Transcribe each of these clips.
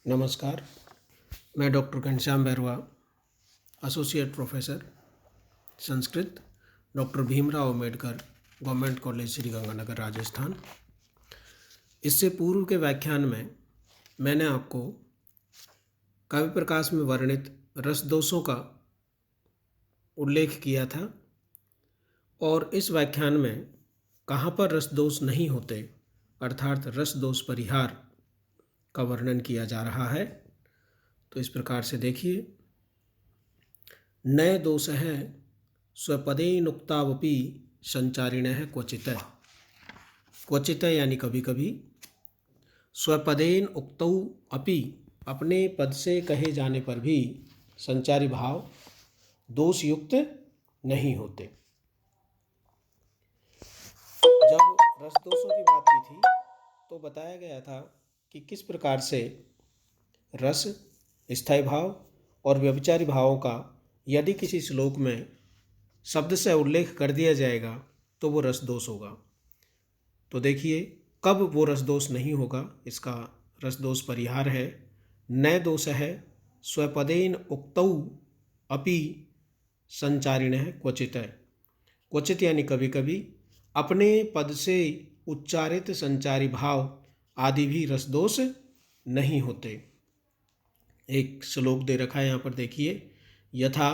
नमस्कार। मैं doctor Ghanshyam Bairwa, associate professor Sanskrit, doctor Bhimrao Ambedkar government college Sriganganagar, Rajasthan. इससे पूर्व के व्याख्यान में मैंने आपको काव्य प्रकाश में वर्णित रस दोषों का उल्लेख किया था और इस व्याख्यान में कहाँ पर रस दोष नहीं होते अर्थात रस दोष परिहार का वर्णन किया जा रहा है। तो इस प्रकार से देखिए, नए दोष है स्वपदेनुक्तावपि संचारिणः क्वचित्। क्वचित् यानी कभी कभी, स्वपदेन उक्तौ अपि अपने पद से कहे जाने पर भी संचारी भाव दोष युक्त नहीं होते। जब रस दोषों की बात की थी तो बताया गया था कि किस प्रकार से रस, स्थायी भाव और व्यभिचारी भावों का यदि किसी श्लोक में शब्द से उल्लेख कर दिया जाएगा तो वो रस दोष होगा। तो देखिए, कब वो रस दोष नहीं होगा, इसका रस दोष परिहार है। नए दोष है स्वपदेन उक्तौ अपि संचारिणः क्वचित्। क्वचित यानी कभी कभी, अपने पद से उच्चारित संचारी भाव आदि भी रस दोष नहीं होते। एक श्लोक दे रखा है यहाँ पर, देखिए, यथा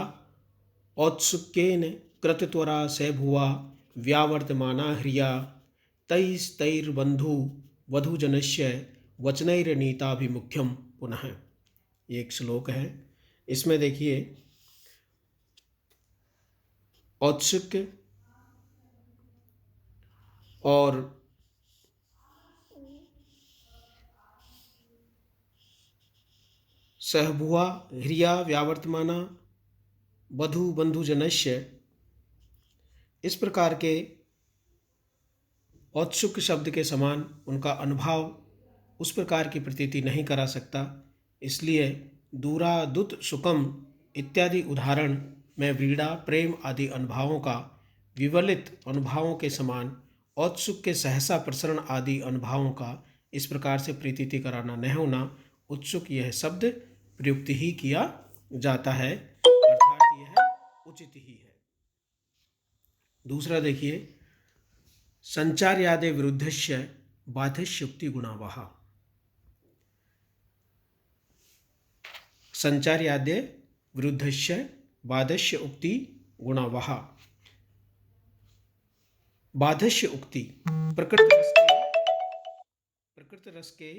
औत्सुक्येन कृतत्वरा से भुवा व्यावर्तमाना ह्रिया तैस्तैर्बन्धु वधूजनस्य वचनैर्नीताभिमुख्यम पुनः। एक श्लोक है, इसमें देखिए, औत्सुक्य और सहभुआ ह्रिया व्यावर्तमाना वधू बंधुजनस्य, इस प्रकार के औत्सुक शब्द के समान उनका अनुभव उस प्रकार की प्रतीति नहीं करा सकता। इसलिए दूरा दुत सुकम इत्यादि उदाहरण में व्रीड़ा प्रेम आदि अनुभावों का विवलित अनुभावों के समान औत्सुक के सहसा प्रसरण आदि अनुभावों का इस प्रकार से प्रतीति कराना न होना, उत्सुक यह शब्द प्रयुक्त ही किया जाता है, अर्थात यह उचित ही है। दूसरा देखिए, संचार्यादे विरुद्धस्य बाध्यस्योक्ति गुणावह। संचार्यादे विरुद्धस्य बाध्यस्य उक्ति गुणावह। बाध्यस्य उक्ति प्रकृत रस के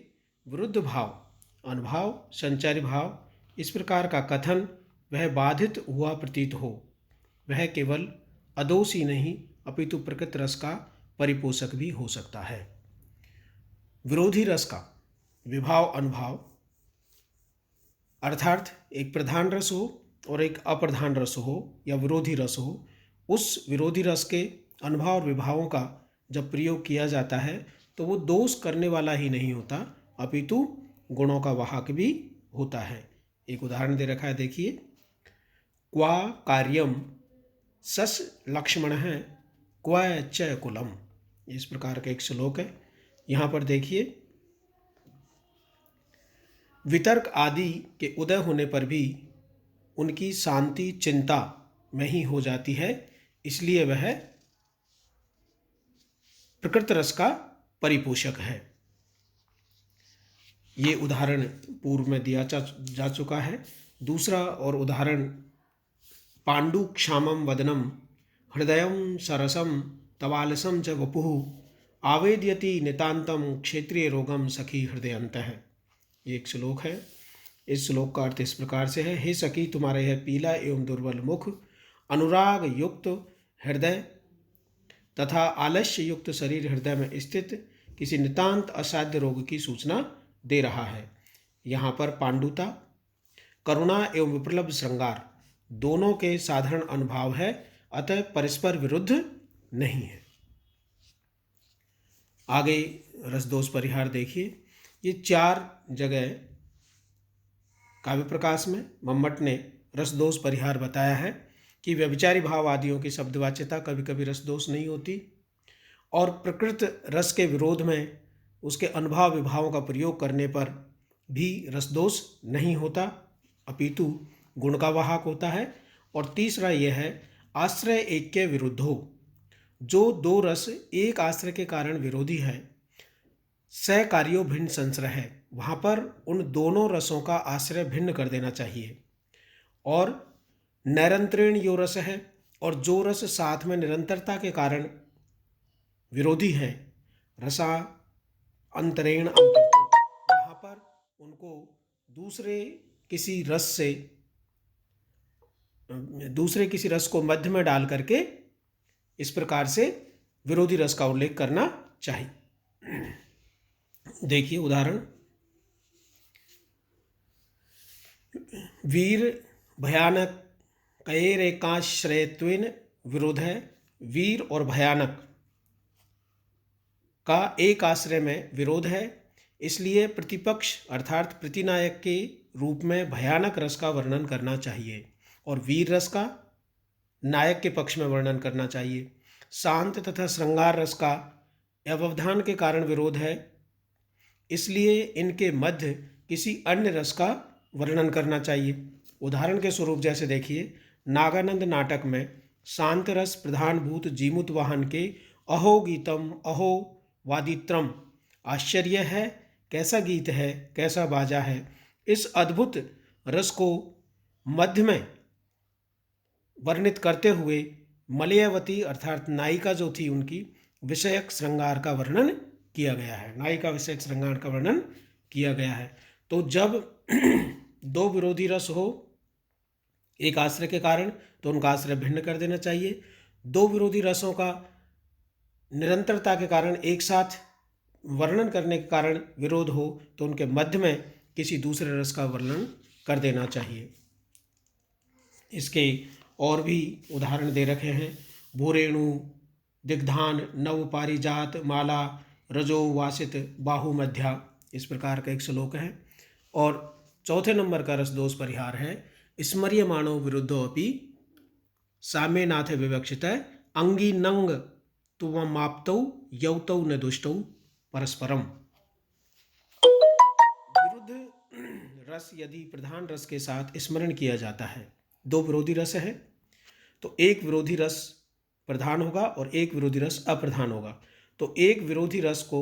विरुद्ध भाव, अनुभाव, संचारी भाव, इस प्रकार का कथन वह बाधित हुआ प्रतीत हो, वह केवल अदोष ही नहीं अपितु प्रकृत रस का परिपोषक भी हो सकता है। विरोधी रस का विभाव अनुभाव अर्थात एक प्रधान रस हो और एक अप्रधान रस हो या विरोधी रस हो, उस विरोधी रस के अनुभव और विभावों का जब प्रयोग किया जाता है तो वो दोष करने वाला ही नहीं होता अपितु गुणों का वाहक भी होता है। एक उदाहरण दे रखा है, देखिए, क्वा कार्यम सस लक्ष्मण है क्व च कुलम। इस प्रकार का एक श्लोक है। यहाँ पर देखिए, वितर्क आदि के उदय होने पर भी उनकी शांति चिंता में ही हो जाती है, इसलिए वह प्रकृत रस का परिपोषक है। ये उदाहरण पूर्व में दिया जा चुका है। दूसरा और उदाहरण, पांडु क्षामम वदनम हृदयम सरसम तवालसम च वपुः आवेदयति नितांतम क्षेत्रीय रोगम सखी हृदयंतः। ये एक श्लोक है। इस श्लोक का अर्थ इस प्रकार से है, हे सखी, तुम्हारा यह पीला एवं दुर्बल मुख अनुराग युक्त हृदय तथा आलस्य युक्त शरीर हृदय में स्थित किसी नितांत असाध्य रोग की सूचना दे रहा है। यहाँ पर पांडुता, करुणा एवं विप्लव श्रृंगार दोनों के साधारण अनुभाव है, अतः परस्पर विरुद्ध नहीं है। आगे रसदोष परिहार देखिए, ये 4 जगह काव्य प्रकाश में मम्मट ने रसदोष परिहार बताया है कि व्यभिचारी भाव आदियों की शब्दवाच्यता कभी कभी रसदोष नहीं होती और प्रकृत रस के विरोध में उसके अनुभाव विभावों का प्रयोग करने पर भी रसदोष नहीं होता, अपितु गुण का वाहक होता है। और तीसरा यह है आश्रय ऐक्य विरुद्धो, जो दो रस एक आश्रय के कारण विरोधी है, स कार्यो भिन्न संश्रय है, वहाँ पर उन दोनों रसों का आश्रय भिन्न कर देना चाहिए। और नैरंतरेण यो रस है, और जो रस साथ में निरंतरता के कारण विरोधी है, रसा अंतरेण अंतरतो, वहाँ पर उनको दूसरे किसी रस को मध्य में डाल करके इस प्रकार से विरोधी रस का उल्लेख करना चाहिए। देखिए उदाहरण, वीर भयानक कयेरेकाश्रयत्वेन विरोध है, वीर और भयानक का एक आश्रय में विरोध है, इसलिए प्रतिपक्ष अर्थात प्रतिनायक के रूप में भयानक रस का वर्णन करना चाहिए और वीर रस का नायक के पक्ष में वर्णन करना चाहिए। शांत तथा श्रृंगार रस का अव्यवधान के कारण विरोध है, इसलिए इनके मध्य किसी अन्य रस का वर्णन करना चाहिए। उदाहरण के स्वरूप जैसे देखिए, नागानंद नाटक में शांत रस प्रधानभूत जीमूत वाहन के अहो गीतम अहो वादित्रम, आश्चर्य है, कैसा गीत है, कैसा बाजा है, इस अद्भुत रस को मध्य में वर्णित करते हुए मलयावती अर्थात नायिका जो थी उनकी विषयक श्रृंगार का वर्णन किया गया है, नायिका विषयक श्रृंगार का वर्णन किया गया है। तो जब दो विरोधी रस हो एक आश्रय के कारण तो उनका आश्रय भिन्न कर देना चाहिए। दो विरोधी रसों का निरंतरता के कारण एक साथ वर्णन करने के कारण विरोध हो तो उनके मध्य में किसी दूसरे रस का वर्णन कर देना चाहिए। इसके और भी उदाहरण दे रखे हैं, भूरेणु दिग्धान नव पारिजात माला रजो वासित बाहु मध्या, इस प्रकार का एक श्लोक है। और चौथे नंबर का रस दोष परिहार है, स्मर्यमाणो विरुद्धो अपि साम्यनाथ विवक्षित है, अंगी नंग तुवमाप्तौ यौतौ न दुष्टौ परस्परम। विरुद्ध रस यदि प्रधान रस के साथ स्मरण किया जाता है, दो विरोधी रस है तो एक विरोधी रस प्रधान होगा और एक विरोधी रस अप्रधान होगा। तो एक विरोधी रस को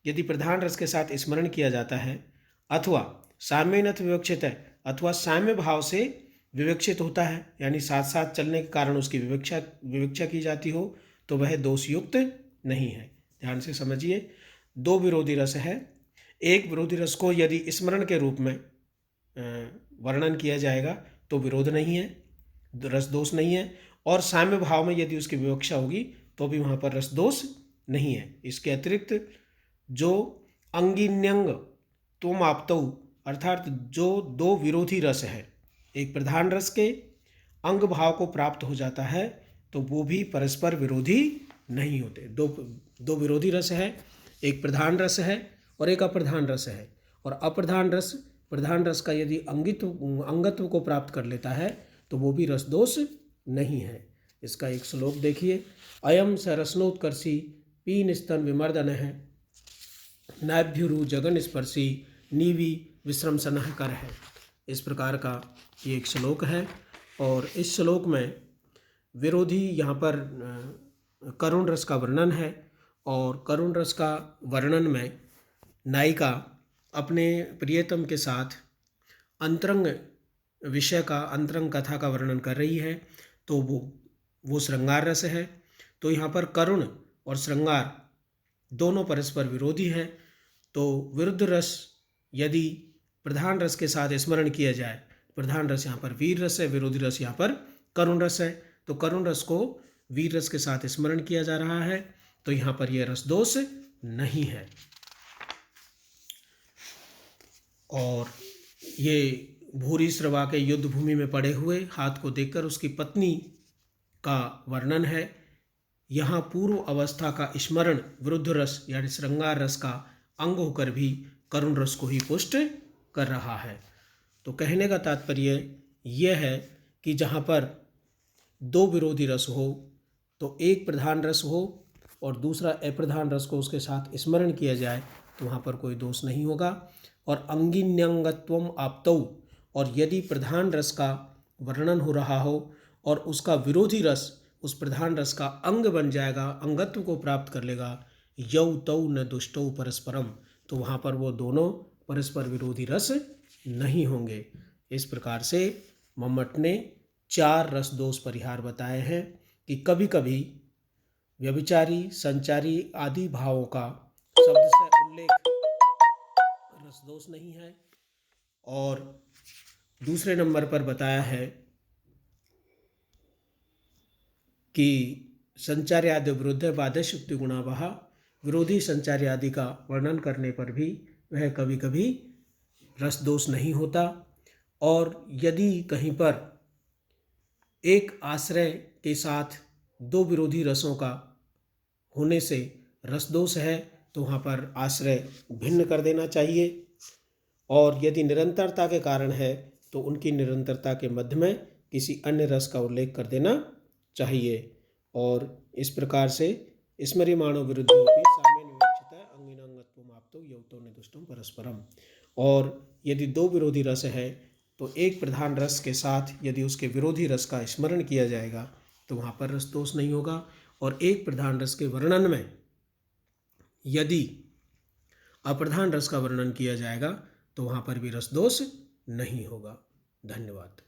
यदि प्रधान रस के साथ स्मरण किया जाता है अथवा साम्यनथ विवक्षित है अथवा साम्य भाव से विवक्षित होता है, यानी साथ साथ चलने के कारण उसकी विवक्षा की जाती हो, तो वह दोषयुक्त नहीं है। ध्यान से समझिए, दो विरोधी रस है, एक विरोधी रस को यदि स्मरण के रूप में वर्णन किया जाएगा तो विरोध नहीं है, रस दोष नहीं है, और साम्य भाव में यदि उसकी विवक्षा होगी तो भी वहाँ पर रस दोष नहीं है। इसके अतिरिक्त जो अंगिन्यंग तुमाप्तौ अर्थात जो दो विरोधी रस है एक प्रधान रस के अंग भाव को प्राप्त हो जाता है तो वो भी परस्पर विरोधी नहीं होते। दो विरोधी रस है, एक प्रधान रस है और एक अप्रधान रस है, और अप्रधान रस प्रधान रस का यदि अंगत्व को प्राप्त कर लेता है तो वो भी रस दोष नहीं है। इसका एक श्लोक देखिए, अयम स रसनोत्कर्षी पीन स्तन विमर्दन है, नाभ्युरु जगन स्पर्शी नीवी विश्रमसन कर है। इस प्रकार का ये एक श्लोक है, और इस श्लोक में विरोधी यहाँ पर करुण रस का वर्णन है, और करुण रस का वर्णन में नायिका अपने प्रियतम के साथ अंतरंग विषय का अंतरंग कथा का वर्णन कर रही है, तो वो श्रृंगार रस है। तो यहाँ पर करुण और श्रृंगार दोनों परस्पर विरोधी है, तो विरुद्ध रस यदि प्रधान रस के साथ स्मरण किया जाए, प्रधान रस यहाँ पर वीर रस है, विरोधी रस यहाँ पर करुण रस है, तो करुण रस को वीर रस के साथ स्मरण किया जा रहा है तो यहाँ पर यह रस दोष नहीं है। और ये भूरी श्रवा के युद्ध भूमि में पड़े हुए हाथ को देखकर उसकी पत्नी का वर्णन है। यहाँ पूर्व अवस्था का स्मरण विरुद्ध रस यानी श्रृंगार रस का अंग होकर भी करुण रस को ही पुष्ट कर रहा है। तो कहने का तात्पर्य यह है कि जहाँ पर दो विरोधी रस हो तो एक प्रधान रस हो और दूसरा अप्रधान रस को उसके साथ स्मरण किया जाए तो वहाँ पर कोई दोष नहीं होगा। और अंगिन्यंगत्वम आप्तौ, और यदि प्रधान रस का वर्णन हो रहा हो और उसका विरोधी रस उस प्रधान रस का अंग बन जाएगा, अंगत्व को प्राप्त कर लेगा, यौ तौ न दुष्टौ परस्परम, तो वहाँ पर वो दोनों परस्पर विरोधी रस नहीं होंगे। इस प्रकार से मम्मट ने 4 रस दोष परिहार बताए हैं कि कभी कभी व्यभिचारी, संचारी आदि भावों का शब्द से उल्लेख रस दोष नहीं है। और दूसरे नंबर पर बताया है कि संचार्य आदि विरुद्ध बाध्य शुक्ति गुणा वहा, विरोधी संचार्य आदि का वर्णन करने पर भी वह कभी कभी रस दोष नहीं होता। और यदि कहीं पर एक आश्रय के साथ 2 विरोधी रसों का होने से रस दोष है तो वहाँ पर आश्रय भिन्न कर देना चाहिए। और यदि निरंतरता के कारण है तो उनकी निरंतरता के मध्य में किसी अन्य रस का उल्लेख कर देना चाहिए। और इस प्रकार से स्मर्यमाणो विरुद्धोपि साम्येन विवक्षितः अंगिनांगत्वम आप्तौ यौतौ निर्दुष्टं परस्परम। और यदि 2 विरोधी रस है तो एक प्रधान रस के साथ यदि उसके विरोधी रस का स्मरण किया जाएगा तो वहाँ पर रस दोष नहीं होगा। और एक प्रधान रस के वर्णन में यदि अप्रधान रस का वर्णन किया जाएगा तो वहाँ पर भी रस दोष नहीं होगा। धन्यवाद।